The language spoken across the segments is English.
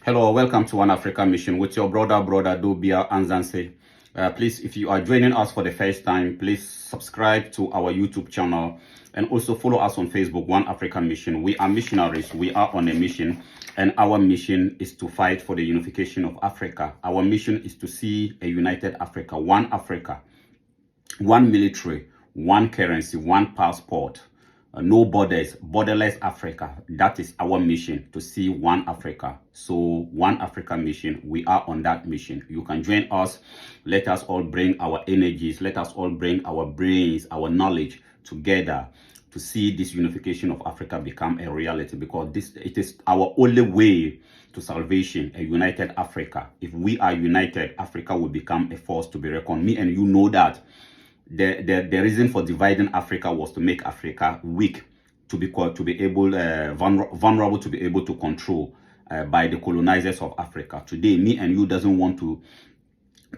Hello, welcome to One Africa Mission with your brother Dobia Anzanse. Please, if you are joining us for the first time, please subscribe to our YouTube channel and also follow us on Facebook, One Africa Mission. We are missionaries. We are on a mission, and our mission is to fight for the unification of Africa. Our mission is to see a united Africa, one military, one currency, one passport. No borders, borderless Africa. That is our mission, to see one Africa. So One Africa Mission, we are on that mission. You can join us. Let us all bring our energies. Let us all bring our brains, our knowledge together to see this unification of Africa become a reality, because it is our only way to salvation, a united Africa. If we are united, Africa will become a force to be reckoned. Me and you know that the reason for dividing Africa was to make Africa weak, to be able vulnerable, to be able to control by the colonizers of Africa. Today, me and you doesn't want to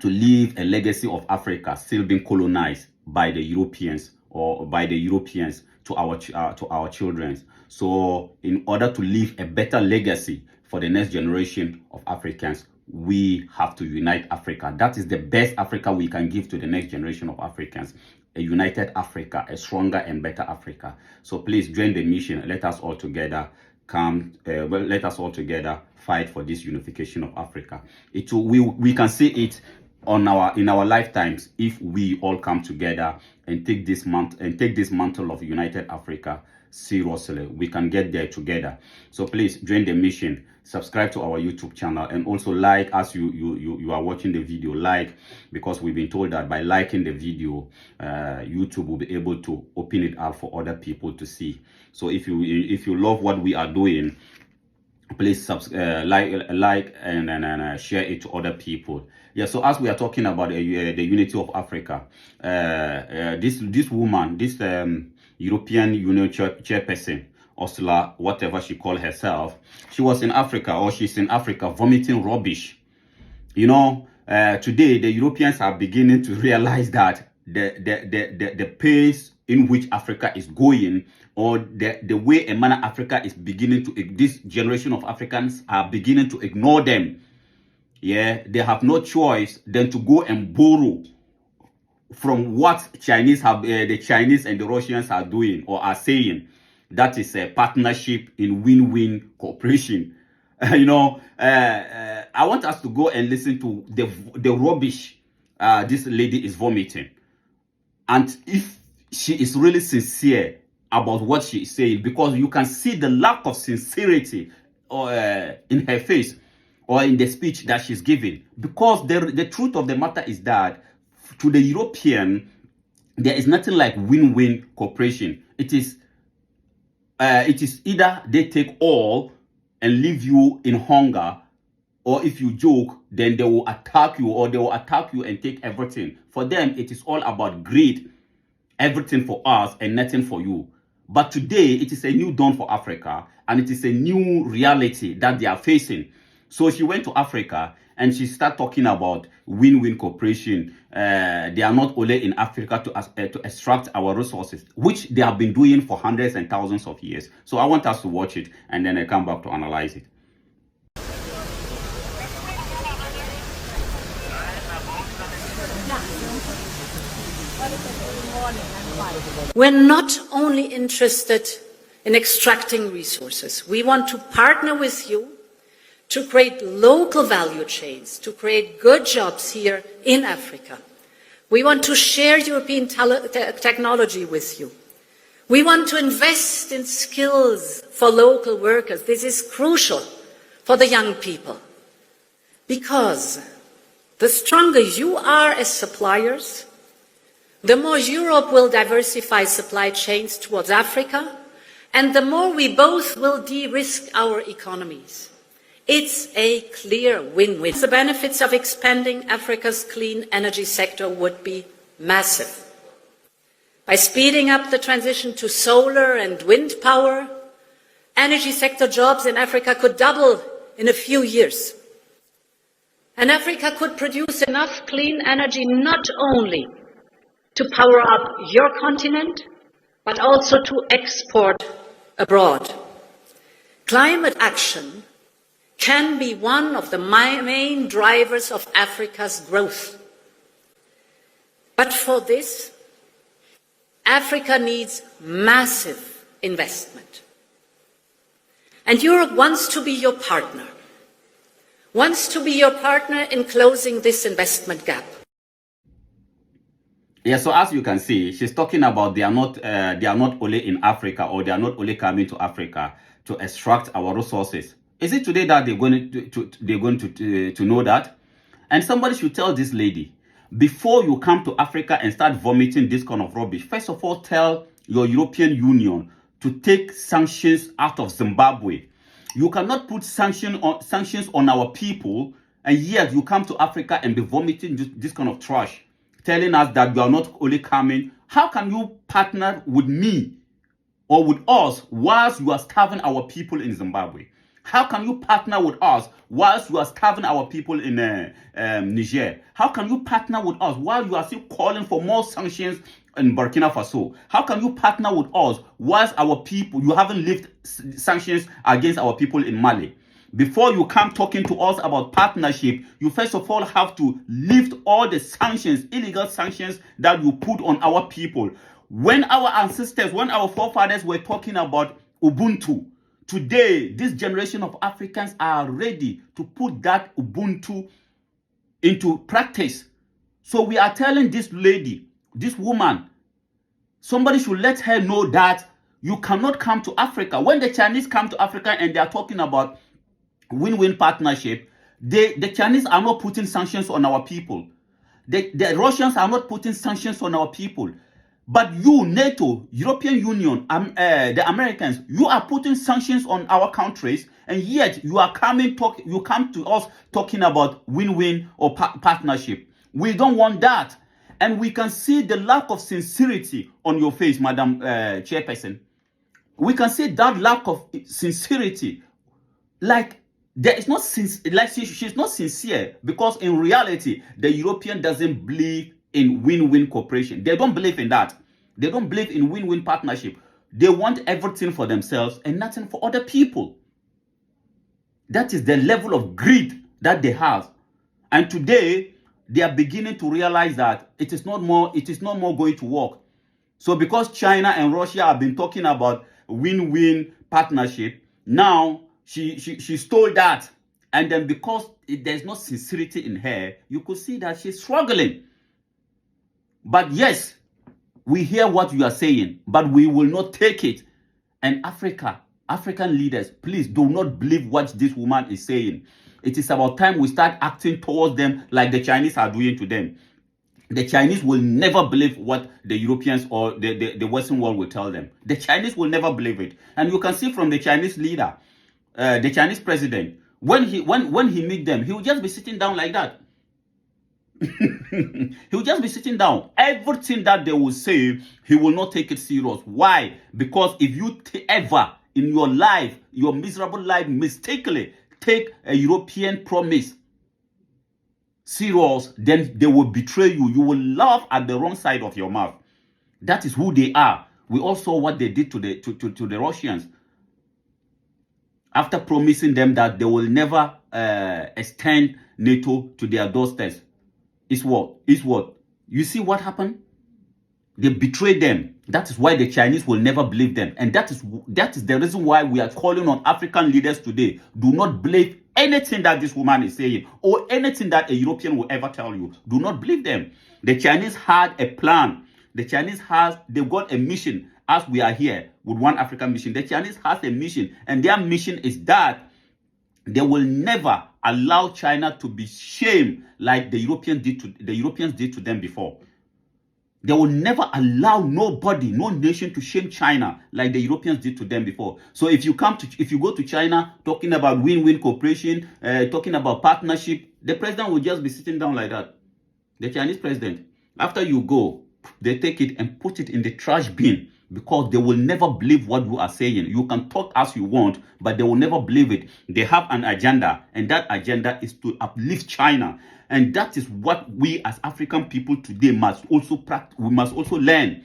leave a legacy of Africa still being colonized by the Europeans, or by the Europeans to our children. So in order to leave a better legacy for the next generation of Africans, we have to unite Africa. That is the best Africa we can give to the next generation of Africans. A united Africa, a stronger and better Africa. So please join the mission. Let us all together let us all together fight for this unification of Africa. We can see it in our lifetimes if we all come together and take this mantle of united Africa seriously. We can get there together. So please join the mission, subscribe to our YouTube channel, and also like as you are watching the video. Like, because we've been told that by liking the video, YouTube will be able to open it up for other people to see. So if you love what we are doing, please like and share it to other people. Yeah, so as we are talking about the unity of Africa, this woman, this European Union chairperson, Ursula, whatever she called herself, she was in Africa, or she's in Africa, vomiting rubbish. You know, today the Europeans are beginning to realize that the pace in which Africa is going, or the way a manner Africa is beginning to, this generation of Africans are beginning to ignore them. Yeah, they have no choice than to go and borrow from what the Chinese and the Russians are doing or are saying. That is a partnership in win-win cooperation. You know, I want us to go and listen to the rubbish this lady is vomiting. And if she is really sincere about what she is saying, because you can see the lack of sincerity in her face or in the speech that she's giving. Because the truth of the matter is that to the European, there is nothing like win-win cooperation. It is either they take all and leave you in hunger, or if you joke, then they will attack you, or they will attack you and take everything. For them, it is all about greed. Everything for us and nothing for you. But today, it is a new dawn for Africa, and it is a new reality that they are facing. So she went to Africa and she started talking about win-win cooperation. They are not only in Africa to extract our resources, which they have been doing for hundreds and thousands of years. So I want us to watch it, and then I come back to analyze it. We're not only interested in extracting resources. We want to partner with you to create local value chains, to create good jobs here in Africa. We want to share European technology with you. We want to invest in skills for local workers. This is crucial for the young people, because the stronger you are as suppliers, the more Europe will diversify supply chains towards Africa, and the more we both will de-risk our economies. It's a clear win-win. The benefits of expanding Africa's clean energy sector would be massive. By speeding up the transition to solar and wind power, energy sector jobs in Africa could double in a few years. And Africa could produce enough clean energy not only to power up your continent, but also to export abroad. Climate action can be one of the main drivers of Africa's growth. But for this, Africa needs massive investment. And Europe wants to be your partner, in closing this investment gap. Yeah, so as you can see, she's talking about they are not only in Africa, or they are not only coming to Africa to extract our resources. Is it today that they're going to know that? And somebody should tell this lady, before you come to Africa and start vomiting this kind of rubbish, first of all, tell your European Union to take sanctions out of Zimbabwe. You cannot put sanctions on our people, and yet you come to Africa and be vomiting this kind of trash, telling us that you are not only coming. How can you partner with me or with us whilst you are starving our people in Zimbabwe? How can you partner with us whilst you are starving our people in Niger? How can you partner with us while you are still calling for more sanctions in Burkina Faso? How can you partner with us whilst our people, you haven't lifted sanctions against our people in Mali? Before you come talking to us about partnership, you first of all have to lift all the sanctions, illegal sanctions that you put on our people. When our ancestors, when our forefathers were talking about Ubuntu, today, this generation of Africans are ready to put that Ubuntu into practice. So we are telling this lady, this woman, somebody should let her know that you cannot come to Africa. When the Chinese come to Africa and they are talking about win-win partnership, the Chinese are not putting sanctions on our people. The Russians are not putting sanctions on our people. But you, NATO, European Union, the Americans, you are putting sanctions on our countries, and yet you come to us talking about win-win or partnership. We don't want that. And we can see the lack of sincerity on your face, Madam Chairperson. We can see that lack of sincerity. Like, there is not she's not sincere, because in reality, the European doesn't believe in win-win cooperation. They don't believe in that. They don't believe in win-win partnership. They want everything for themselves and nothing for other people. That is the level of greed that they have. And today, they are beginning to realize that it is not more going to work. So because China and Russia have been talking about win-win partnership, now she stole that. And then because there's no sincerity in her, you could see that she's struggling. But yes, we hear what you are saying, but we will not take it. And African leaders, please do not believe what this woman is saying. It is about time we start acting towards them like the Chinese are doing to them. The Chinese will never believe what the Europeans or the Western world will tell them. The Chinese will never believe it. And you can see from the Chinese leader, the Chinese president, when he meet them, he will just be sitting down like that. He will just be sitting down. Everything that they will say, he will not take it serious. Why? Because if you ever in your life, your miserable life, mistakenly take a European promise serious, then they will betray you. You will laugh at the wrong side of your mouth. That is who they are. We all saw what they did to the Russians. After promising them that they will never extend NATO to their doorsteps. Is what? You see what happened? They betrayed them. That is why the Chinese will never believe them. And that is the reason why we are calling on African leaders today. Do not believe anything that this woman is saying or anything that a European will ever tell you. Do not believe them. The Chinese had a plan. They've got a mission, as we are here with One African Mission. The Chinese has a mission, and their mission is that they will never allow China to be shamed like the Europeans did to them before. They will never allow nobody, no nation to shame China like the Europeans did to them before. So if you go to China talking about win-win cooperation, talking about partnership, the president will just be sitting down like that. The Chinese president. After you go, they take it and put it in the trash bin, because they will never believe what you are saying. You can talk as you want, but they will never believe it. They have an agenda, and that agenda is to uplift China. And that is what we as African people today must also practice. We must also learn.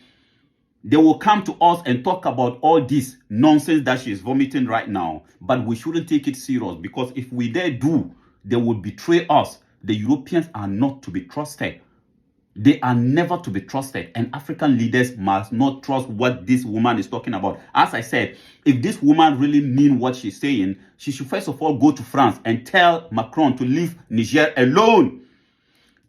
They will come to us and talk about all this nonsense that she is vomiting right now. But we shouldn't take it serious, because if we dare do, they will betray us. The Europeans are not to be trusted. They are never to be trusted, and African leaders must not trust what this woman is talking about. As I said, if this woman really means what she's saying, she should first of all go to France and tell Macron to leave Niger alone.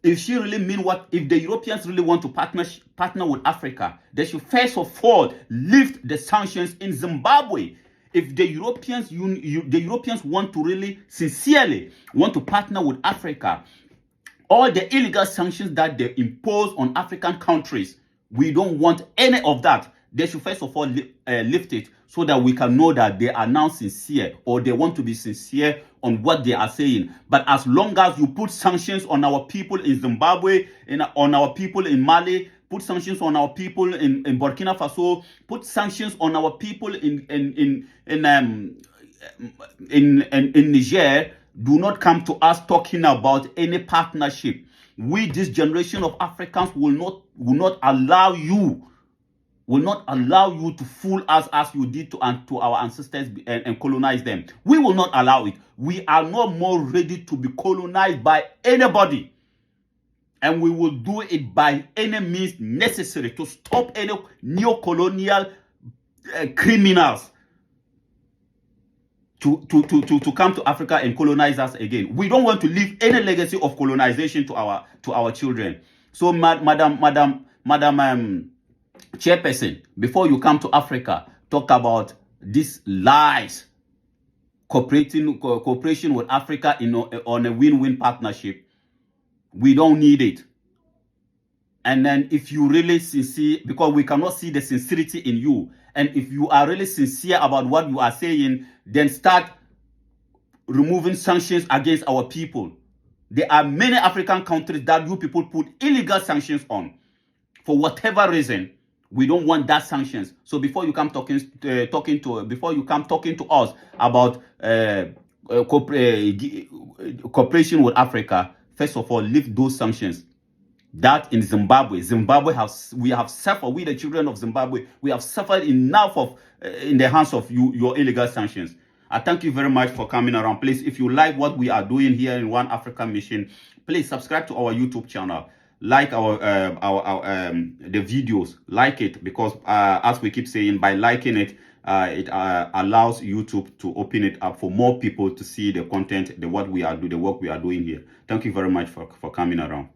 If she really mean if the Europeans really want to partner with Africa, they should first of all lift the sanctions in Zimbabwe. If the Europeans want to really sincerely want to partner with Africa, all the illegal sanctions that they impose on African countries, we don't want any of that. They should first of all lift it, so that we can know that they are now sincere, or they want to be sincere on what they are saying. But as long as you put sanctions on our people in Zimbabwe, on our people in Mali, put sanctions on our people in Burkina Faso, put sanctions on our people in Niger, do not come to us talking about any partnership. We, this generation of Africans, will not allow you to fool us as you did to our ancestors and colonize them. We will not allow it. We are not more ready to be colonized by anybody. And we will do it by any means necessary to stop any neo-colonial criminals to come to Africa and colonize us again. We don't want to leave any legacy of colonization to our children. So, Madam Chairperson, before you come to Africa, talk about these lies, cooperation with Africa on a win-win partnership. We don't need it. And then if you really sincere, because we cannot see the sincerity in you, and if you are really sincere about what you are saying, then start removing sanctions against our people. There are many African countries that you people put illegal sanctions on. For whatever reason, we don't want that sanctions. So before you come talking to us about cooperation with Africa, first of all, lift those sanctions. That in Zimbabwe, we have suffered. We, the children of Zimbabwe, we have suffered enough in the hands of your illegal sanctions. I thank you very much for coming around. Please, if you like what we are doing here in One Africa Mission, please subscribe to our YouTube channel. Like the videos, like it, because as we keep saying, by liking it, it allows YouTube to open it up for more people to see the content, the work we are doing here. Thank you very much for coming around.